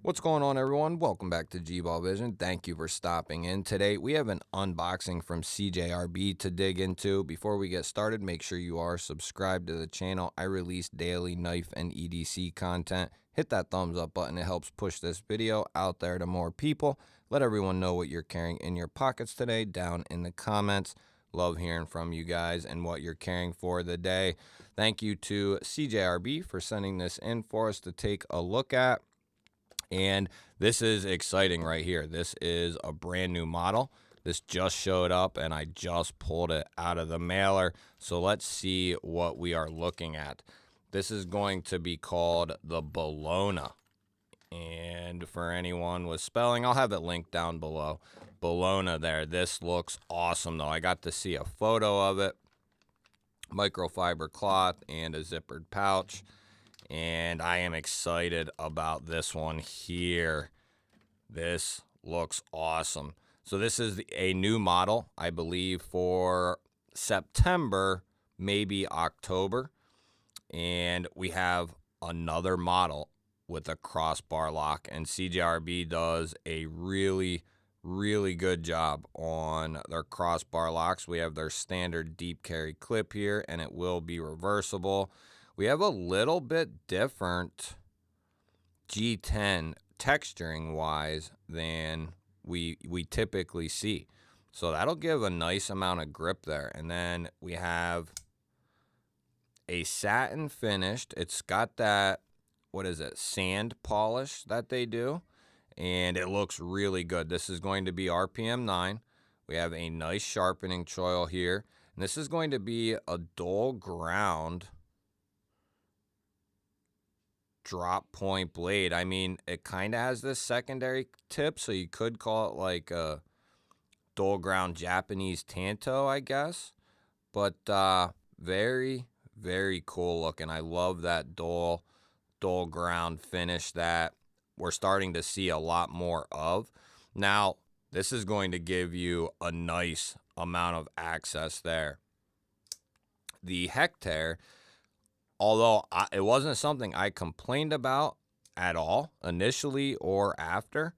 What's going on, everyone? Welcome back to G-Ball Vision. Thank you for stopping in. Today, we have an unboxing from CJRB to dig into. Before we get started, make sure you are subscribed to the channel. I release daily knife and EDC content. Hit that thumbs up button. It helps push this video out there to more people. Let everyone know what you're carrying in your pockets today down in the comments. Love hearing from you guys and what you're carrying for the day. Thank you to CJRB for sending this in for us to take a look at. And this is exciting right here. This is a brand new model. This just showed up and I just pulled it out of the mailer. So let's see what we are looking at. This is going to be called the Bellona. And for anyone with spelling, I'll have it linked down below. Bellona there. This looks awesome though. I got to see a photo of it. Microfiber cloth and a zippered pouch. And I am excited about this one here. This looks awesome. So this is a new model, I believe, for September, maybe October. And we have another model with a crossbar lock. And CJRB does a really good job on their crossbar locks. We have their standard deep carry clip here, and it will be reversible. We have a little bit different G10 texturing wise than we typically see. So that'll give a nice amount of grip there. And then we have a satin finished. It's got that, what is it, sand polish that they do. And it looks really good. This is going to be RPM 9. We have a nice sharpening choil here. And this is going to be a dull ground drop point blade. I mean, it kind of has this secondary tip, so you could call it like a dull ground Japanese tanto, I guess. But very cool looking. I love that dull ground finish that we're starting to see a lot more of. Now, this is going to give you a nice amount of access there. The Hectare, although it wasn't something I complained about at all initially or after,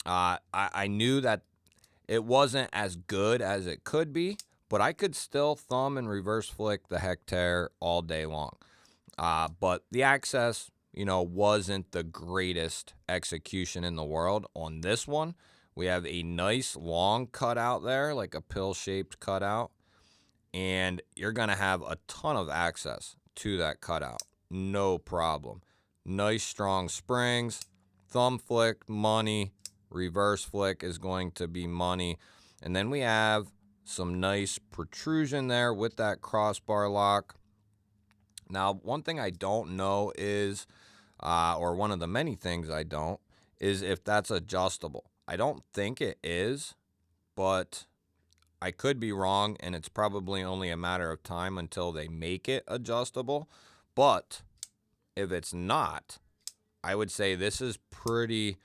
I knew that it wasn't as good as it could be, but I could still thumb and reverse flick the Hectare all day long. But the access, you know, wasn't the greatest execution in the world on this one. We have a nice long cutout there, like a pill-shaped cutout, and you're going to have a ton of access to that cutout, no problem. Nice strong springs, thumb flick, money, reverse flick is going to be money. And then we have some nice protrusion there with that crossbar lock. Now, one thing I don't know is, or one of the many things I don't, is if that's adjustable. I don't think it is, but I could be wrong, and it's probably only a matter of time until they make it adjustable. But if it's not, I would say this is pretty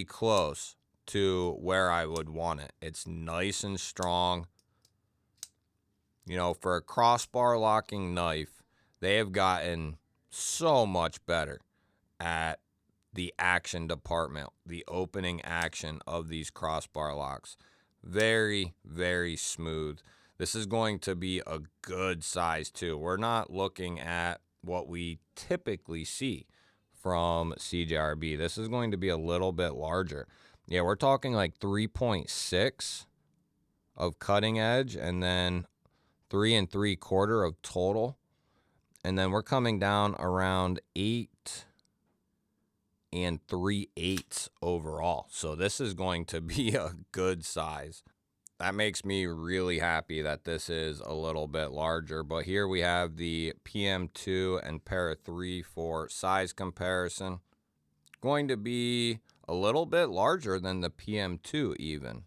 close to where I would want it. It's nice and strong. You know, for a crossbar locking knife, they have gotten so much better at the action department, the opening action of these crossbar locks. Very smooth. This is going to be a good size too. We're not looking at what we typically see from CJRB. This is going to be a little bit larger. Yeah, we're talking like 3.6 of cutting edge and then 3 3/4 of total. And then we're coming down around 8 3/8 overall. So this is going to be a good size. That makes me really happy that this is a little bit larger. But here we have the PM2 and Para 3 for size comparison. Going to be a little bit larger than the PM2 even.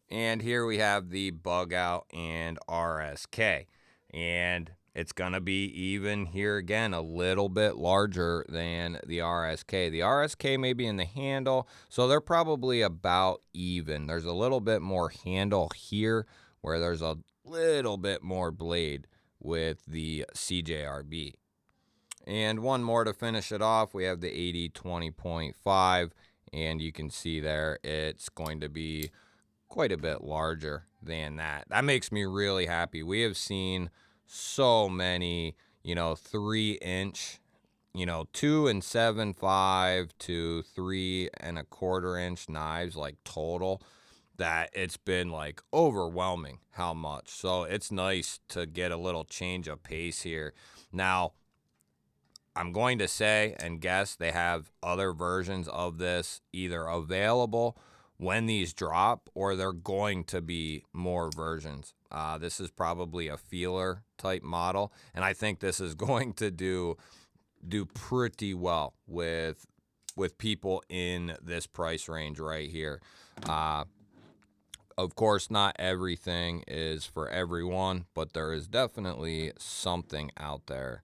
And here we have the Bug Out and RSK. And it's going to be even here again, a little bit larger than the RSK. The RSK may be in the handle, so they're probably about even. There's a little bit more handle here where there's a little bit more blade with the CJRB. And one more to finish it off. We have the 80-20.5, and you can see there it's going to be quite a bit larger than that. That makes me really happy. We have seen so many, 3-inch, 2 and 7/5 to 3 1/4 inch knives, like total, that it's been like overwhelming how much. So it's nice to get a little change of pace here. Now, I'm going to say and guess they have other versions of this either available when these drop, or they're going to be more versions. This is probably a feeler type model, and I think this is going to do pretty well with people in this price range right here. Of course, not everything is for everyone, but there is definitely something out there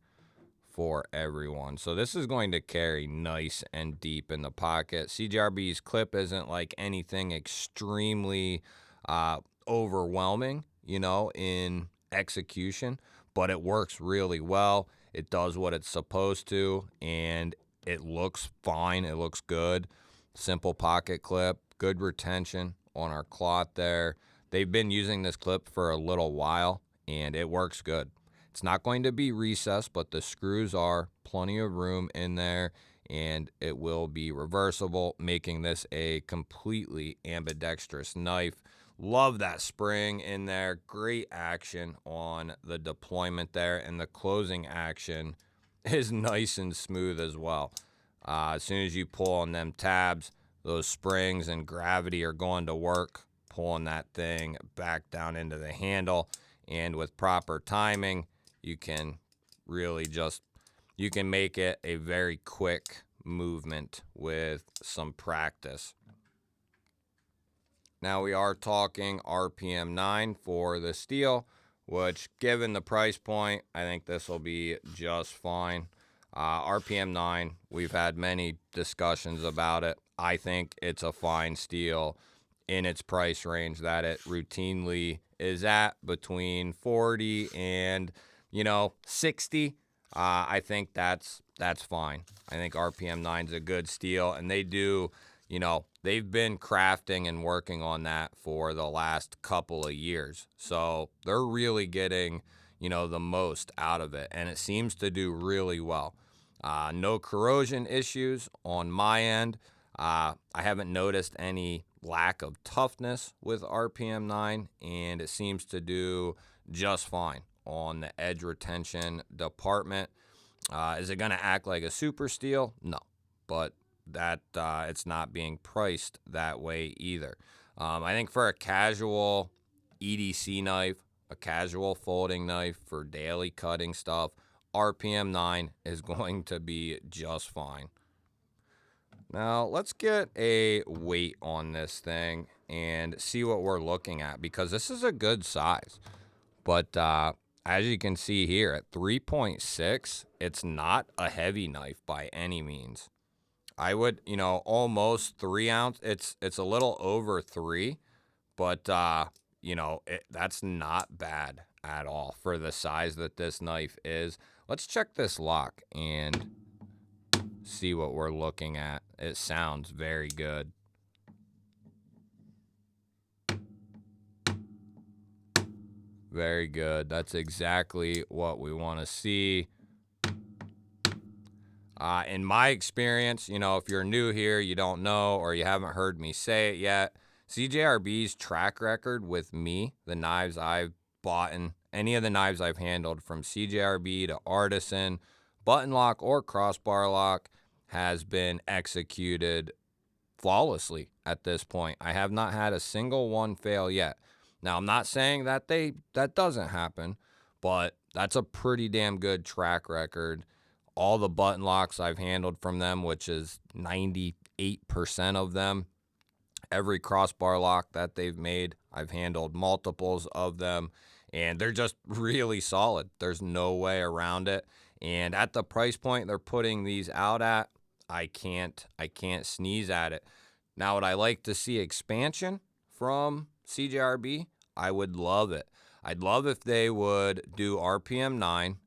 for everyone. So this is going to carry nice and deep in the pocket. CJRB's clip isn't like anything extremely overwhelming, in execution, but it works really well. It does what it's supposed to, and it looks fine. It looks good. Simple pocket clip, good retention on our cloth there. They've been using this clip for a little while, and it works good. It's not going to be recessed, but the screws are plenty of room in there, and it will be reversible, making this a completely ambidextrous knife. Love that spring in there. Great action on the deployment there, and the closing action is nice and smooth as well. As soon as you pull on them tabs, those springs and gravity are going to work, pulling that thing back down into the handle, and with proper timing, you can really you can make it a very quick movement with some practice. Now we are talking RPM 9 for the steel, which given the price point, I think this will be just fine. RPM 9, we've had many discussions about it. I think it's a fine steel in its price range that it routinely is at, between 40 and 60. I think that's fine. I think RPM 9 is a good steel, and they do, they've been crafting and working on that for the last couple of years. So they're really getting, the most out of it, and it seems to do really well. No corrosion issues on my end. I haven't noticed any lack of toughness with RPM 9, and it seems to do just fine on the edge retention department. Is it going to act like a super steel? No, but that it's not being priced that way either. I think for a casual EDC knife, a casual folding knife for daily cutting stuff, RPM 9 is going to be just fine. Now, let's get a weight on this thing and see what we're looking at, because this is a good size. But as you can see here at 3.6, it's not a heavy knife by any means. I would, almost 3 ounce. It's a little over 3, but, that's not bad at all for the size that this knife is. Let's check this lock and see what we're looking at. It sounds very good. Very good. That's exactly what we want to see. In my experience, if you're new here, you don't know, or you haven't heard me say it yet, CJRB's track record with me, the knives I've bought, and any of the knives I've handled from CJRB to Artisan, button lock or crossbar lock, has been executed flawlessly at this point. I have not had a single one fail yet. Now, I'm not saying that that doesn't happen, but that's a pretty damn good track record. All the button locks I've handled from them, which is 98% of them, every crossbar lock that they've made, I've handled multiples of them, and they're just really solid. There's no way around it. And at the price point they're putting these out at, I can't sneeze at it. Now, would I like to see expansion from CJRB? I would love it. I'd love if they would do RPM 9,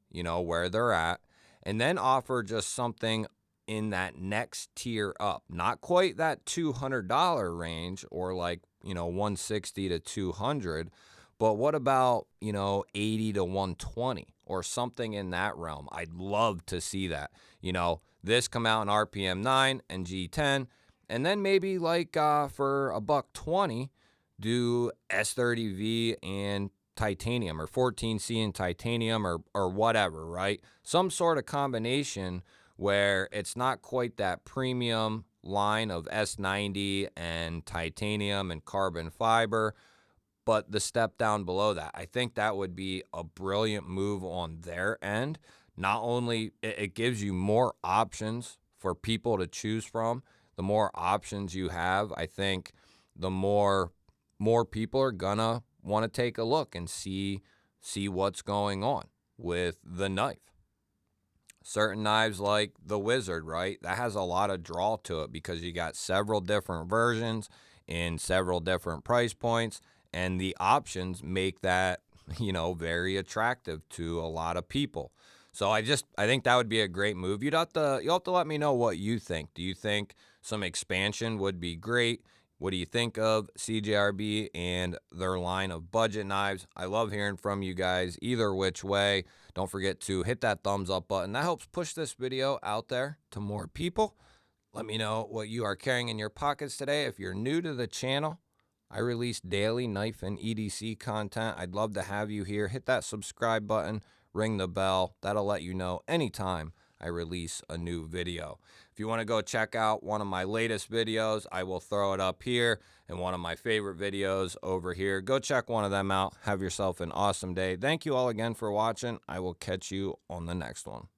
where they're at, and then offer just something in that next tier up. Not quite that $200 range, or like, you know, 160 to 200, but what about, you know, 80 to 120 or something in that realm? I'd love to see that. You know, this come out in RPM 9 and G10, and then maybe like for $120, do S30V and titanium, or 14C and titanium, or whatever, right? Some sort of combination where it's not quite that premium line of S90 and titanium and carbon fiber, but the step down below that. I think that would be a brilliant move on their end. Not only it gives you more options for people to choose from, the more options you have, I think the more people are gonna want to take a look and see what's going on with the knife. Certain knives like the Wizard, right? That has a lot of draw to it because you got several different versions in several different price points, and the options make that, you know, very attractive to a lot of people. So I think that would be a great move. You'll have to let me know what you think. Do you think some expansion would be great? What do you think of CJRB and their line of budget knives? I love hearing from you guys either which way. Don't forget to hit that thumbs up button. That helps push this video out there to more people. Let me know what you are carrying in your pockets today. If you're new to the channel, I release daily knife and EDC content. I'd love to have you here. Hit that subscribe button, ring the bell. That'll let you know anytime I release a new video. If you want to go check out one of my latest videos, I will throw it up here, and one of my favorite videos over here. Go check one of them out. Have yourself an awesome day. Thank you all again for watching. I will catch you on the next one.